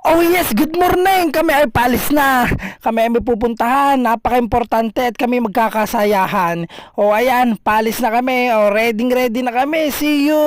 Oh yes, good morning! Kami ay paalis na. Kami ay may pupuntahan. Napaka-importante at kami magkakasayahan. Oh ayan, paalis na kami. Oh, ready na kami. See you!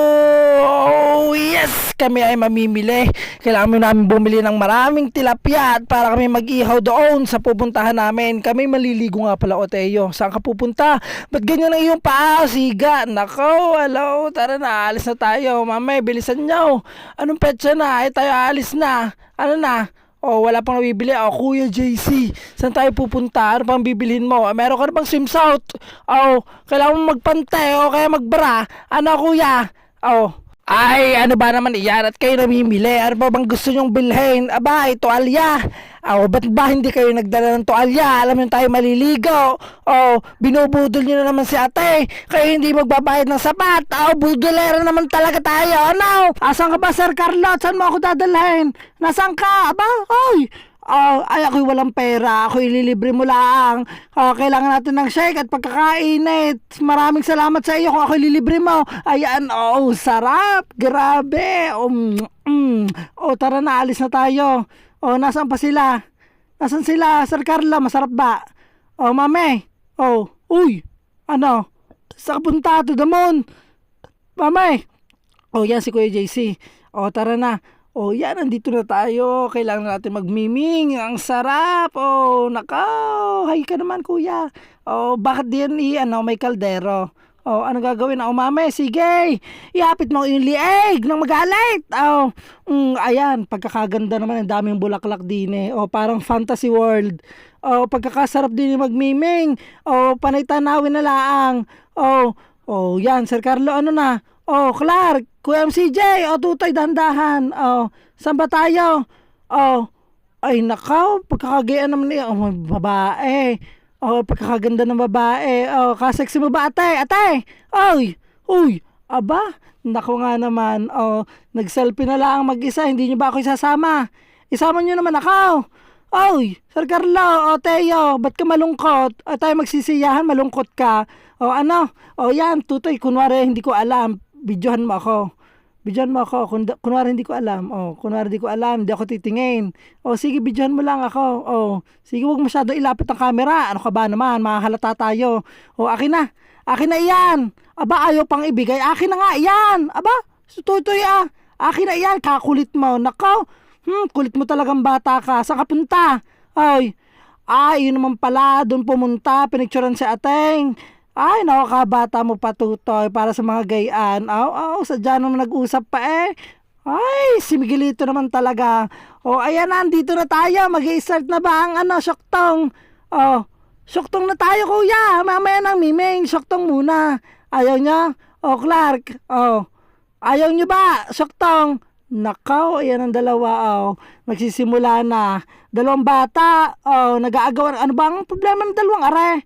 Oh yes! Kami ay mamimili. Kailangan namin bumili ng maraming tilapia at para kami mag-ihaw doon sa pupuntahan namin. Kami maliligo nga pala, Oteo. Saan ka pupunta? Ba't ganyan ang iyong paa? Siga. Nako, hello. Tara na, alis na tayo. Mamay, bilisan nyo. Anong petsa na? Ay tayo alis na. Ano na? Oh, wala pang nabibili. Oh, Kuya JC, saan tayo pupunta? Ano pang bibilhin mo? Meron ka na bang swim suit? Oh, kailangan mo magpante o kaya magbra. Ano, kuya? Oh, ay, ano ba naman iyan? At kayo namimili. Ano ba bang gusto nyong bilhin? Aba, tuwalya. Oh, ba't ba hindi kayo nagdala ng tuwalya? Alam nyo tayo maliligo. Oh, binubudol nyo na naman si ate. Kayo hindi magbabayad ng sapat. Oh, budolera naman talaga tayo. Ano? Asan ka ba, Sir Carlot? Saan mo ako dadalhin? Nasaan ka? Aba, oy. Oh, ay ako'y walang pera. Ako'y ililibre mo lang. Oh, kailangan natin ng shake at pagkakainit. Maraming salamat sa iyo kung ako'y ililibre mo. Ayan, oh, sarap. Grabe. Oh, tara na, alis na tayo. Oh, nasaan pa sila? Nasaan sila? Sir Carla, masarap ba? Oh, mame. Oh, uy. Ano? Sa punta to the moon. Mame. Oh, yan si Kuya JC. Oh, tara na. Oh, yan, nandito na tayo. Kailangan natin magmiming. Ang sarap. Oh, nakaw. Hay ka naman, kuya. Oh, bakit diyan may kaldero? Oh, ano gagawin? Oh, mame, sige. Iapit mo yung lieg ng magalit. Oh, ayan, pagkakaganda naman. Ang daming bulaklak din eh. Oh, parang fantasy world. Oh, pagkakasarap din yung magmiming. Oh, panay tanawin na laang. Oh, yan, Sir Carlo, ano na? Oh, Clark, Kuya MCJ, Tutoy, dandahan. Oh, saan ba tayo? Oh, ay nakaw, pagkakagayaan naman niya. Oh, babae. Oh, pagkakaganda ng babae. Oh, kasexy mo ba, ate? Ate! Oy! Uy! Aba, nako nga naman. Oh, nag-selfie na lang mag-isa. Hindi niyo ba ako isasama? Isama niyo naman ako. Oy! Sir Carlo, Teo, ba't ka malungkot? Tayo magsisiyahan, malungkot ka. Oh, ano? Oh, yan, Tutoy, kunwari hindi ko alam. Videohan mo ako. Kunwari hindi ko alam. Oh, kunwari hindi ko alam, hindi ako titingin. Oh, sige, videohan mo lang ako. Oh, sige, wag masyado ilapit ang camera. Ano ka ba naman? Mahalata tayo. Oh, akin na. Akin na iyan. Aba, ayaw pang ibigay. Akin na nga iyan. Aba, Tutoy ah. Akin na iyan. Kakulit mo. Nako. Kulit mo talagang bata ka. Saan ka punta? Ay, yun naman pala. Doon pumunta. Pinicturean si ateng. Ay, nakakabata mo pa, Tutoy, para sa mga gayaan. Sadya naman nag-usap pa eh. Ay, si Miguelito naman talaga. Oh, ayan na, andito na tayo. Mag-i-start na ba ang syoktong? Oh, syoktong na tayo, kuya. Mamaya nang miming, syoktong muna. Ayaw niya? Oh, Clark. Oh, ayaw niyo ba? Syoktong. Nakaw, ayan ang dalawa. Oh, magsisimula na. Dalawang bata. Oh, nag-aagawan. Ano bang problema ng dalawang are?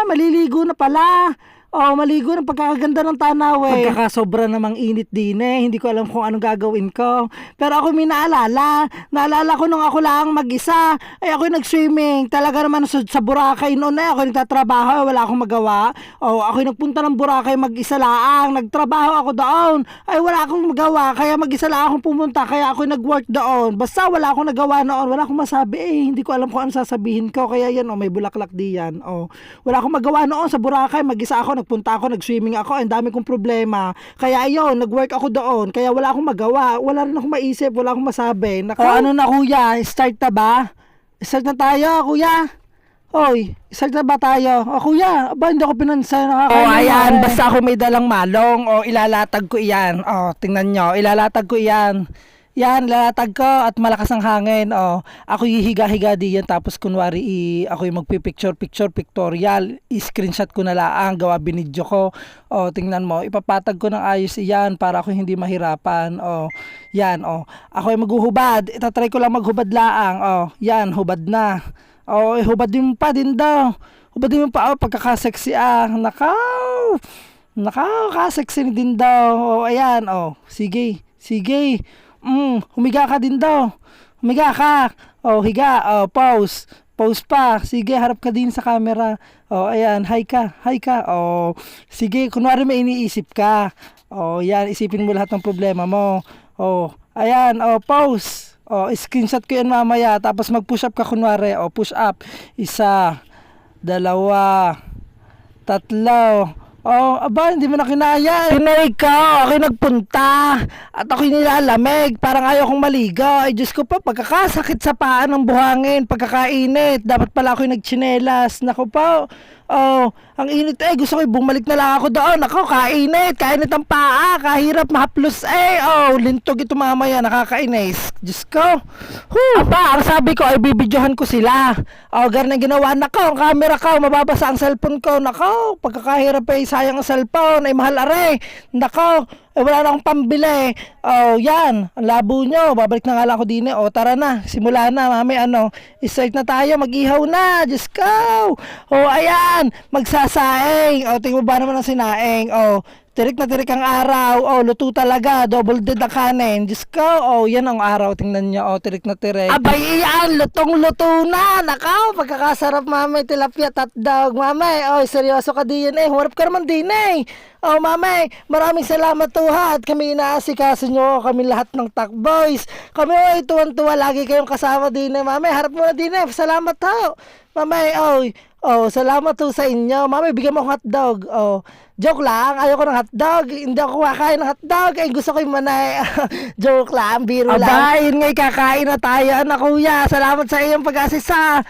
Maliligo na pala. Oh, maligo ng pagkakaganda ng tanaw eh. Pagkakasobra namang init din eh. Hindi ko alam kung anong gagawin ko. Pero ako may naalala. Naalala ko nung ako lang mag-isa. Ay ako nag-swimming. Talaga naman sa Boracay noon eh. Ako nagtatrabaho. Wala akong magawa. Oh, ako nagpunta ng Boracay mag-isa lang. Nagtrabaho ako doon. Ay wala akong magawa. Kaya mag-isa lang akong pumunta. Kaya ako nag-work doon. Basta wala akong nagawa noon. Wala akong masabi eh. Hindi ko alam kung ano sasabihin ko. Kaya yan may bulaklak diyan. Oh, wala akong magawa noon sa Boracay. Mag-isa ako. Nagpunta ako, nag-swimming ako, ang dami kong problema. Kaya ayun, nag-work ako doon. Kaya wala akong magawa. Wala rin akong maisip, wala akong masabi. Ano na kuya? Start na ba? Start na tayo, kuya. Hoy, start na ba tayo? Kuya, hindi ako pinansin. Ayan, basta ako may dalang malong. Ilalatag ko iyan. Tingnan nyo, ilalatag ko iyan. Yan, lalatag ko at malakas ang hangin. Ako hihiga-higa diyan tapos kunwari ako yung magpipicture pictorial. I-screenshot ko na lang, gawa binidyo ko. Tingnan mo, ipapatag ko ng ayos iyan para ako hindi mahirapan. Yan, ako yung maghuhubad. Itatry ko lang maghubad laang. Yan, hubad na. Hubad din pa din daw. Hubad din pa, pagkakasexy Nakaw, kasexy din daw. Ayan, sige. Humiga ka din daw. Humiga ka. Higa. Pause. Pause pa. Sige, harap ka din sa camera. Ayan. Hi ka. Sige, kunwari may iniisip ka. Yan. Isipin mo lahat ng problema mo. Ayan. Pause. Screenshot ko yan mamaya. Tapos mag-push up ka kunwari. Push up. 1, 2, 3. Aba, hindi mo na kinaya. Tinay ka, ako'y nagpunta. At ako'y nilalamig. Parang ayaw kong maligo. Ay, Diyos ko pa, pagkakasakit sa paa ng buhangin, pagkakainit. Dapat pala ako'y nagtsinelas. Naku po. Ang init gusto ko bumalik na lang ako doon. Ako, kainit ang paa, kahirap mahaplos lintog ito mamaya, nakakainis. Diyos ko. Aba, ang sabi ko ay bibidyohan ko sila. Ganun ginawa. Nako, ang camera ko, mababasa ang cellphone ko. Nako, pagkakahirap sayang ang cellphone, ay mahal are. Nako, wala na akong pambili. Yan, ang labo nyo. Babalik na nga lang ako din. Tara na, simula na, mami, start na tayo, mag-ihaw na. Diyos ko. Ayan, magsasaing. Tingnan mo ba naman ang sinaing. Tirik na tirik ang araw. Luto talaga. Double dead ang kanin. Diyos ko. Yan ang araw. Tingnan nyo. Tirik na tirik. Abay, yan. Lutong-luto na. Nakaw. Pagkakasarap, mami. Tilapia, tatdog. Mami, seryoso ka din. Humarap ka naman din. Mami, maraming salamat at kami inaasikaso nyo. Kami lahat ng Tac Boys. Kami, tuwan-tuwa. Lagi kayong kasama din. Mami, harap mo na din. Salamat ho. Mami, salamat sa inyo. Mami, bigyan mo akong hotdog. Joke lang, ayoko ng hotdog. Hindi ako kakain ng hotdog. Gusto ko yung manay. Joke lang, biro lang. Aba, yun nga'y kakain na tayo. Kuya, salamat sa iyong pag-asisa.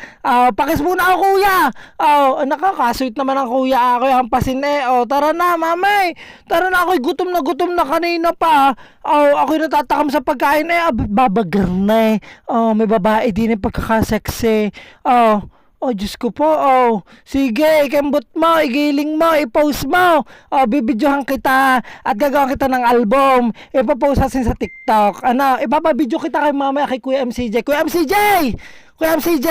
Pakis muna ako, kuya. Nakakasweet naman ang kuya. Ako yung hampasin tara na, mami. Tara na, ako'y gutom na kanina pa. Ako'y natatakam sa pagkain babagar na may babae din yung pagkakasexy. Diyos ko po, sige, ikembot mo, igiling mo, i-post mo, bibidyohan kita, at gagawin kita ng album, ipapost natin sa TikTok, ipapabidyo kita kay mamaya kay Kuya MCJ, Kuya MCJ,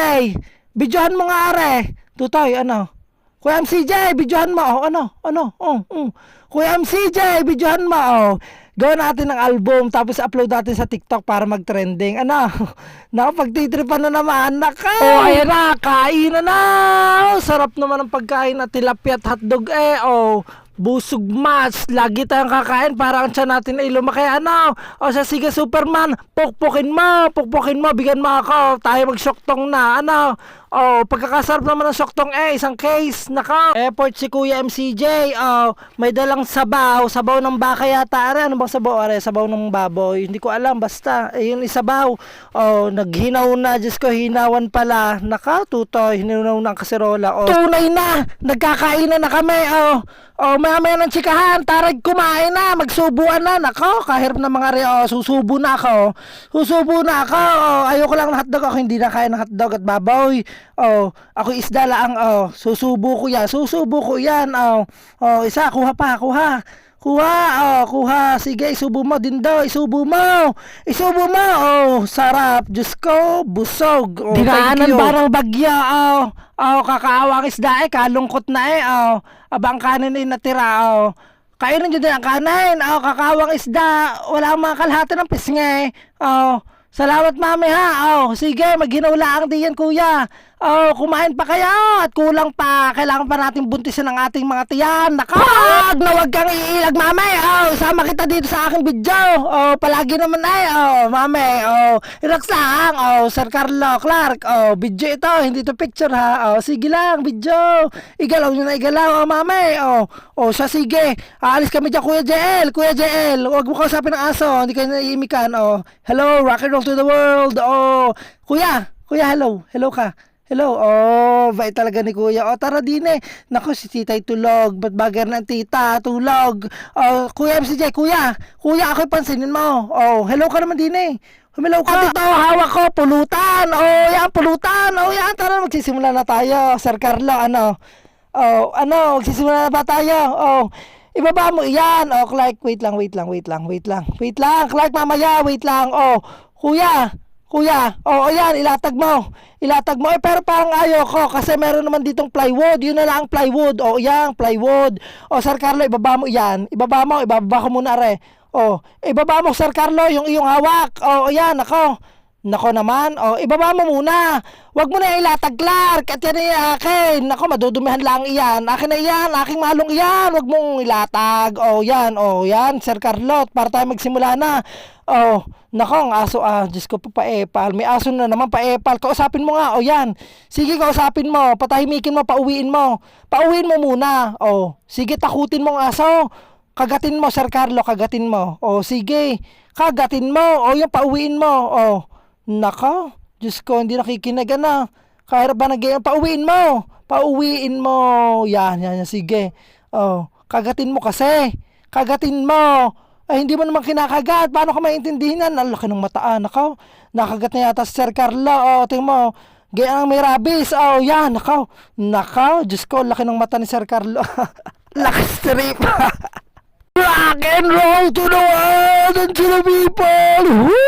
bidyohan mo nga are, tutoy, Kuya MCJ, bidyohan mo, Kuya MCJ, bidyohan mo, gawin natin ng album, tapos upload natin sa TikTok para mag-trending. Pagtitripan na naman. Ayan na, kain na. Sarap naman ang pagkain na tilapia at hotdog busog mas. Lagi tayong kakain para ang tiyan natin ay lumaki. Sige Superman, pukpukin mo, bigyan mo ako. Tayo mag-syoktong na. Pagkakasarap naman ng syoktong isang case. Effort si Kuya MCJ. May dalang sabaw ng baka yata. Ano bang sabaw? Sabaw ng baboy. Hindi ko alam, basta. Yun isabaw. Naghinaw na. Diyos ko, hinawan pala. Tutoy, hinaw na ang kaserola. Tunay na. Nagkakain na kami. Maya ng tsikahan. Tarag kumain na. Magsubuan na. Kahirap na mga susubo na ako. Ayoko lang ng hotdog. Ako hindi na kaya ng hotdog at baboy. Ako isda lang. Susubo ko yan. Isa, kuha. Sige, isubo mo din daw. Isubo mo. Sarap. Diyos ko, busog. Dinaanan ba ng bagyo? Kakaawang isda kalungkot na abang kanin natira. Kainin nyo din ang kanin. Kakawang isda. Wala ang mga kalahati ng pisngi. Salamat mami ha. Sige, maghinaw lang diyan kuya. Kumain pa kayo at kulang pa. Kailangan pa natin buntisan ang ating mga tiyan. Wag na wag kang iilag mami. Sama kita dito sa aking video. Palagi naman mami. Relax lang. Sir Carlo Clark. Video ito, hindi to picture ha. Sige lang, video. Igalaw nyo na igalaw mami. Siya sige. Aalis kami dyan Kuya JL. Huwag mo kausapin ng aso. Hindi kayo naiimikan. Hello, rock and roll to the world. Kuya, hello ka. Hello, bait talaga ni Kuya. Tara din Naku, si tita'y tulog. Ba't bagar ng tita? Tulog. Kuya MCJ, Kuya, ako'y pansinin mo. Hello ka naman din Humilaw ka. At ito, hawak ko, pulutan. Pulutan. Yan, tara, magsisimula na tayo. Sir Carlo, magsisimula na ba tayo? Ibaba mo yan. Clark, wait lang. Clark, mamaya, wait lang. Kuya, yan, ilatag mo. Pero parang ayaw ko kasi meron naman ditong plywood. Yun na lang plywood. Yan, plywood. Sir Carlo, ibaba mo yan. Ibaba ko muna ibaba mo Sir Carlo, yung iyong hawak. Yan, ako. Nako naman, ibaba mo muna. Huwag mo na ilatag, Clark. At yan ay akin. Nako, madudumihan lang iyan. Akin na iyan, aking malong iyan. Huwag mong ilatag. Yan, Sir Carlot, para tayo magsimula na. Nako, ang aso, Diyos ko po, paepal. May aso na naman, paepal. Kausapin mo nga, yan. Sige, kausapin mo. Patahimikin mo, pauwiin mo. Pauwiin mo muna. Sige, takutin mo ang aso. Kagatin mo, Sir Carlo, kagatin mo. Sige, kagatin mo. Yung pauwiin mo. Nako, Diyos ko, hindi nakikinig na. Kaya ba nag-iyan? Pauwiin mo. Pauwiin mo. Yan, sige. Kagatin mo kasi. Kagatin mo. Ay, hindi mo naman kinakagat. Paano ka maintindihan yan? Ang laki ng mataan. Nako, nakagat na yata si Sir Carlo. Tingnan mo. Gaya ang may rabies. Yan, nako. Nako, Diyos ko, laki ng mata ni Sir Carlo. Laki strip. Rock and roll to the world and to the people. Woo!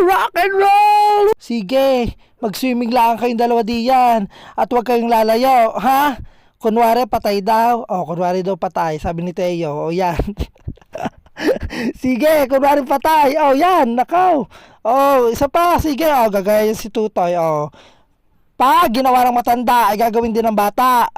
Rock and roll! Sige, mag-swimming lang kayong dalawa diyan. At huwag kayong lalayo, ha? Kunwari patay daw. Kunwari daw patay, sabi ni Teo. Yan. Sige, kunwari patay. Yan, nakaw. Isa pa, sige. Gagaya si Tutoy. Pag ginawa ng matanda, ay gagawin din ng bata.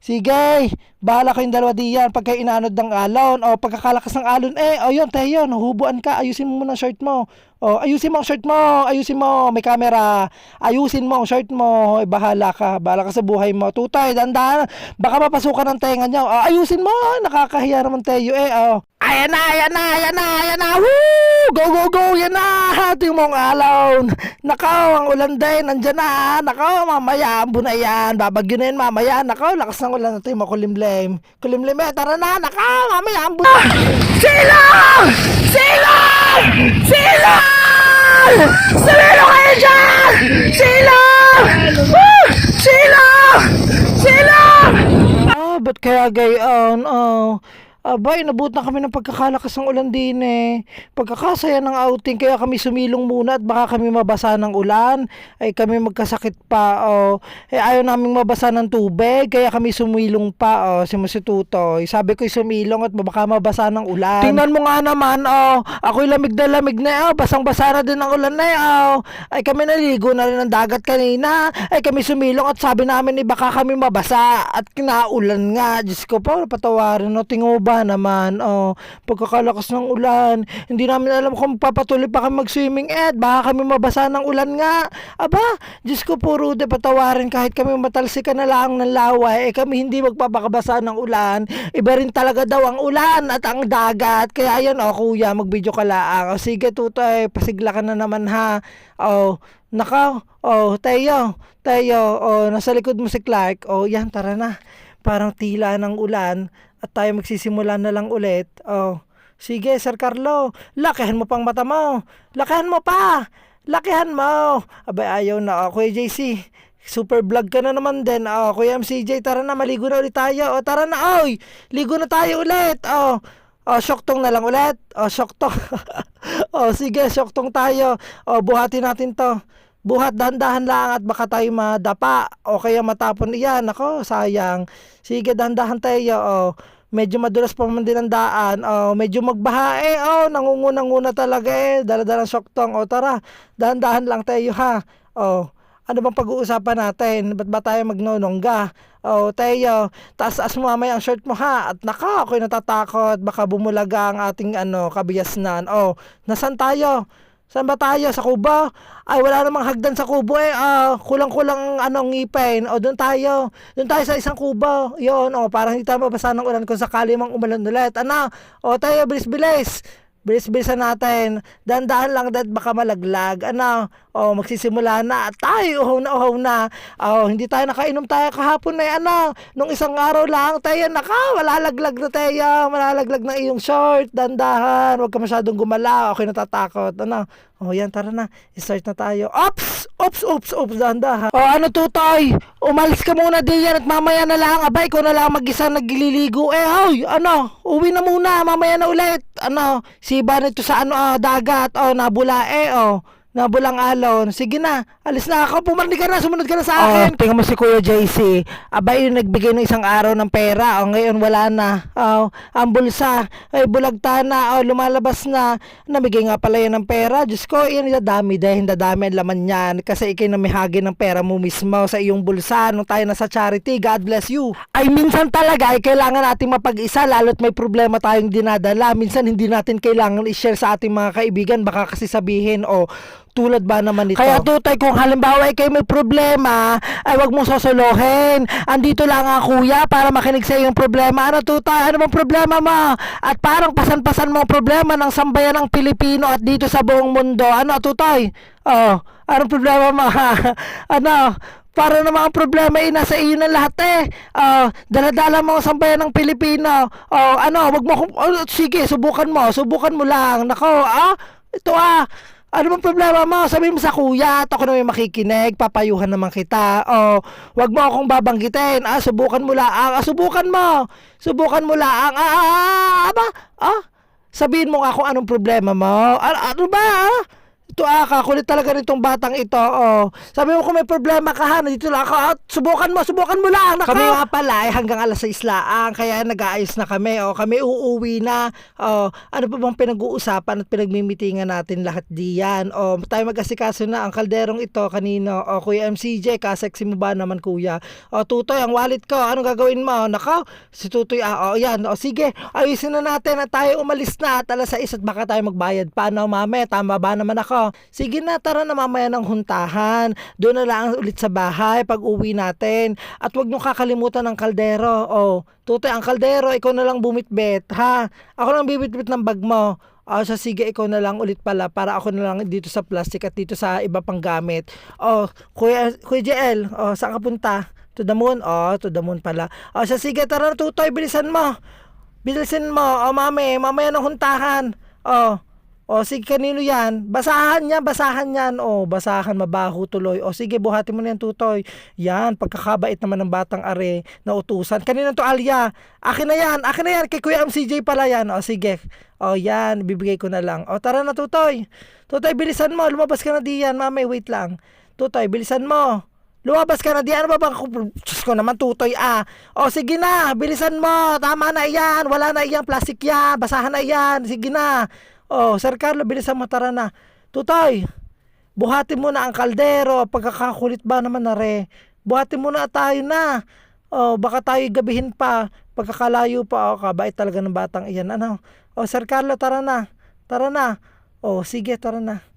Sige, bahala kayong dalawa diyan. Pag kayo inaanod ng alon, pagkakalakas ng alon, yun, Teo, nahubuan ka. Ayusin mo muna ang shirt mo. Ayusin mo ang shirt mo. Ayusin mo, may camera. Ayusin mo ang shirt mo. Bahala ka. Bahala ka sa buhay mo. Tutay, dandan. Baka mapasukan ng tenga niyo. Ayusin mo. Nakakahiya naman, Teo. Ayan na. Woo! Go. Yan na. Hati mong alon. Nakaw, ang ulan din. Nandyan na. Nakaw, mamaya. Ambon na yan. Babagyo na yan mamaya. Nakaw, lakas ng ulan natin. Makulimlim. Kulimlim. Tara na. Nakaw, mamaya. Ambon na. Sila! Sumilo kayo dyan! Sila! Ba't kaya gayon? Abay, nabut na kami ng pagkakalakas ng ulan din Pagkakasaya ng outing, kaya kami sumilong muna at baka kami mabasa ng ulan. Ay kami magkasakit pa. Ayaw naming mabasa ng tubig, kaya kami sumilong pa. Si Tutoy. Sabi ko sumilong at baka mabasa ng ulan. Tingnan mo nga naman, ako'y lamig na. Basang-basa na din ng ulan Ay kami naligo na rin ng dagat kanina. Ay kami sumilong at sabi namin baka kami mabasa at kinaulan nga. Diyos ko po, patawarin tingo ba naman, pagkakalakas ng ulan, hindi namin alam kung papatuloy pa kami mag-swimming baka kami mabasa ng ulan nga. Aba, Diyos ko po, Rude, patawarin kahit kami matalsikan na lang ng laway, kami hindi magpapakabasa ng ulan. Iba rin talaga daw ang ulan at ang dagat. Kaya yan, kuya, mag-video ka lang. Sige, Tutoy, pasigla ka na naman ha. Nakaw, Teo, nasa likod mo si Clark. Yan, tara na. Parang tila ng ulan at tayo magsisimula na lang ulit. Sige, Sir Carlo, lakihan mo pang mata mo. Lakihan mo pa. Abay, ayaw na. Kuya JC, super vlog ka na naman din. Kuya MCJ, tara na, maligo na ulit tayo. Tara na, ligo na tayo ulit. Syoktong na lang ulit. Syoktong. Sige, syoktong tayo. Buhatin natin to. Buhat, dahan-dahan lang at baka tayo madapa o kaya matapon iyan. Ako, sayang. Sige, dahan-dahan tayo. Medyo madulas pa man din ang daan. Medyo magbaha nangunguna talaga Dala-dalang syoktong. Tara, dahan-dahan lang tayo ha. Ano bang pag-uusapan natin? Ba't ba tayo magnonongga? Tayo, taas-as mo mamaya ang shirt mo ha. At ako'y natatakot. Baka bumulaga ang ating kabiyasnan. Nasaan tayo? Saan ba tayo? Sa kubo? Ay, wala namang hagdan sa kubo kulang-kulang ngipin. Doon tayo. Doon tayo sa isang kubo. Yun, parang hindi tayo mabasa ng ulan kung sakali mang umulan ulit. Tayo, bilis-bilis. Bilis-bilisan natin. Dahan-dahan lang dahil baka malaglag. Magsisimula na. Tayo, uhaw na. Hindi tayo nakainom tayo kahapon nung isang araw lang. Tayo, malalaglag na tayo. Malalaglag na iyong short. Dahan-dahan. Huwag ka masyadong gumala. Okay, natatakot. Yan, tara na. I-start na tayo. Oops, dahan-dahan. Tutoy? Umalis ka muna diyan at mamaya na lang. Abay, ko na lang mag-isa nagliligo. Uwi na muna. Mamaya na ulit. Siba nito sa dagat. Nabula Nabulang alon. Sige na, alis na ako. Pumarni ka na, sumunod ka na sa akin. Tingnan mo si Kuya JC. Abay yung nagbigay ng isang araw ng pera. Ngayon wala na. Ang bulsa. Ay, bulagta na. Lumalabas na. Namigay nga pala yan ng pera. Diyos ko, yan dadami dahil dadami ang laman yan. Kasi ikay namihagi ng pera mo mismo sa iyong bulsa nung tayo nasa charity. God bless you. Ay, minsan talaga ay kailangan natin mapag-isa lalo't may problema tayong dinadala. Minsan hindi natin kailangan i-share sa ating mga kaibigan. Baka kasi sabihin, tulad ba naman ito? Kaya tutay, kung halimbawa ay kayo may problema, ay wag mong sosolohin. Andito lang ang kuya para makinig sa iyong problema. Ano tutay? Ano bang problema mo? At parang pasan-pasan mo ang problema ng sambayan ng Pilipino at dito sa buong mundo. Ano tutay? Anong problema mo? Ano? Para naman ang problema ay nasa iyo na lahat daladala mo ang sambayan ng Pilipino. Wag mo sige, subukan mo lang. Nako, ito ano bang problema mo? Sabihin mo sa kuya at ako na may makikinig, papayuhan naman kita. Wag mo akong babanggitin. Subukan mo lang. Subukan mo lang. Sabihin mo nga kung anong problema mo. Ano ba? Ito kakulit talaga nitong batang ito. Sabi mo kung may problema ka dito lang ako. Subukan mo lang. Naka. Kami nga pala hanggang alas 6 laang. Kaya nag-aayos na kami. Kami uuwi na. Ano pa bang pinag-uusapan at pinagmimitingan natin lahat diyan? Tayo mag-asikaso na ang kalderong ito kanino. Kuya MCJ, kaseksi mo ba naman kuya? Tutoy, ang wallet ko. Anong gagawin mo? Naka, si Tutoy, yan. Sige, ayusin na natin at tayo umalis na at alas 6 at baka tayo magbayad pa. Mame, tama ba naman ako? Sige na, tara na mamaya ng huntahan. Doon na lang ulit sa bahay pag uwi natin. At wag nyo kakalimutan ng kaldero. Tutoy, ang kaldero, ikaw na lang bumitbit, ha? Ako lang bibitbit ng bag mo. Sige, ikaw na lang ulit pala para ako na lang dito sa plastic at dito sa iba pang gamit. Kuya JL, saan ka punta? To the moon? To the moon pala. Sige, tara na Tutoy, bilisan mo. Mame, mamaya ng huntahan. Sige, kanino yan? Basahan yan. Basahan, mabaho tuloy. Sige, buhatin mo na yan, Tutoy. Yan, pagkakabait naman ng batang are na utusan. Kanino to, Alya? Akin na yan, kay Kuya MCJ pala yan. Sige. Yan, bibigay ko na lang. Tara na, Tutoy. Tutoy, bilisan mo. Lumabas ka na diyan. Mami, wait lang. Tutoy, bilisan mo. Lumabas ka na diyan. Ano ba bang... Diyos ko naman, Tutoy, sige na, bilisan mo. Tama na yan. Wala na yan. Plastic yan. Basahan na yan. Sige na. Sir Carlo, bilisan mo, tara na. Tutoy, buhatin mo na ang kaldero. Pagkakakulit ba naman na buhatin mo na tayo na. Baka tayo gabihin pa. Pagkakalayo pa. Kabait talaga ng batang iyan. Sir Carlo, tara na. Sige, tara na.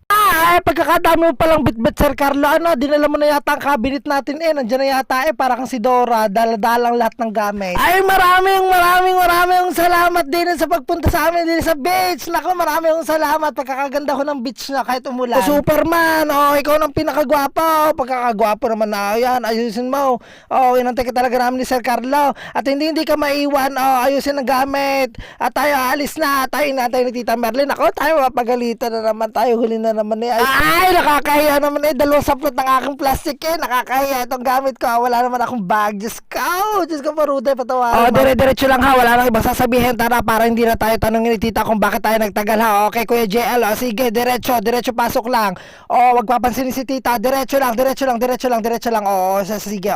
Pagkakadami mo palang bitbit, Sir Carlo, dinala mo na yata ang cabinet natin nandiyan na yata para kang si Dora, daladalang lahat ng gamit. Ay, maraming salamat din sa pagpunta sa amin din sa beach. Nako, maraming salamat, pagkakaganda ko ng beach na kahit umulan. Superman, ikaw ng pinakagwapo, pagkakagwapo naman na, yan, ayusin mo. Inantay ka talaga namin ni Sir Carlo, at hindi ka maiwan, ayusin ang gamit, at tayo alis na, tayo ni Tita Merlin. Ako, tayo mapagalitan na naman, tayo huli na naman ay, nakakahiya naman dalawang saplot ng aking plastic nakakahiya itong gamit ko, wala naman akong bag. Diyos ko parude, patawarin mo. Dire-diretso lang wala nang ibang sasabihin, tara, para hindi na tayo tanongin ni Tita kung bakit tayo nagtagal Okay, Kuya JL, sige, diretso pasok lang. Wag papansinin si Tita, diretso lang. Sige,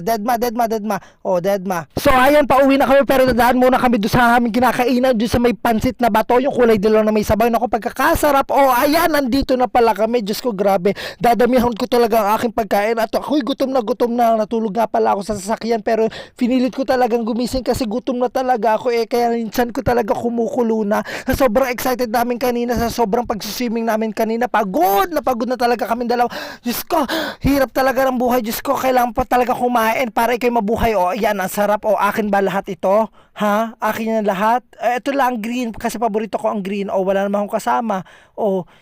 dead ma. So ayun, pauwi na kami, pero dadaan muna kami doon sa aming kinakainan, doon sa may pansit na bato, yung kulay dilaw na may sabaw. Ako, pagkakasarap. Ayan, nandito na pala kami. Diyos ko, grabe. Dadamihan ko talaga ang aking pagkain. At ako'y gutom na. Natulog nga pala ako sa sasakyan. Pero pinilit ko talagang gumising kasi gutom na talaga ako. Kaya minsan ko talaga kumukulo na. Sobrang excited namin kanina. Sa sobrang pag-swimming namin kanina. Pagod na talaga kami dalawa. Diyos ko, hirap talaga ng buhay. Diyos ko, kailangan pa talaga kumain para ikay mabuhay. Yan, ang sarap. Akin ba lahat ito? Ha? Akin yan lahat? Ito lang, green. Kasi paborito ko ang green. Wala naman akong kasama.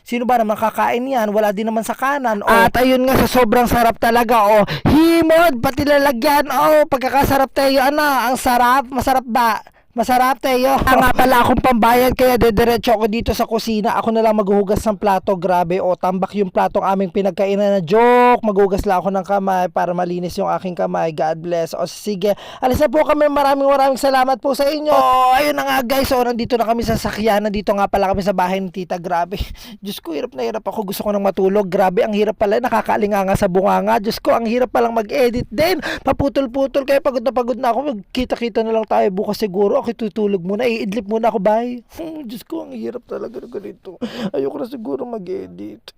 Sino ba naman kakain yan? Wala din naman sa kanan. At ayun nga, sa sobrang sarap talaga. Himod, pati lalagyan. Pagkakasarap tayo. Ang sarap. Masarap ba? Masarap, Teo. Nga pala akong pambayad kaya dediretso ako dito sa kusina. Ako na lang maghuhugas ng plato. Grabe, o tambak yung platong aming pinagkainan na joke. Maghugas lang ako ng kamay para malinis yung aking kamay. God bless. O sige, alis na po kami. Maraming salamat po sa inyo. O, ayun na nga guys. O, nandito na kami sa sakyan. Nandito nga pala kami sa bahay ni Tita. Grabe. Diyos ko, hirap na hirap ako. Gusto ko nang matulog. Grabe, ang hirap pala. Nakakaalinganga sa bunganga. Diyos ko, ang hirap palang mag-edit din. Paputol-putol. Kaya pagod na ako. Magkita-kita na lang tayo bukas siguro. Okay, tutulog muna. Iidlip muna ako, bye. Diyos ko, ang hirap talaga na ganito. Ayoko na siguro mag-edit.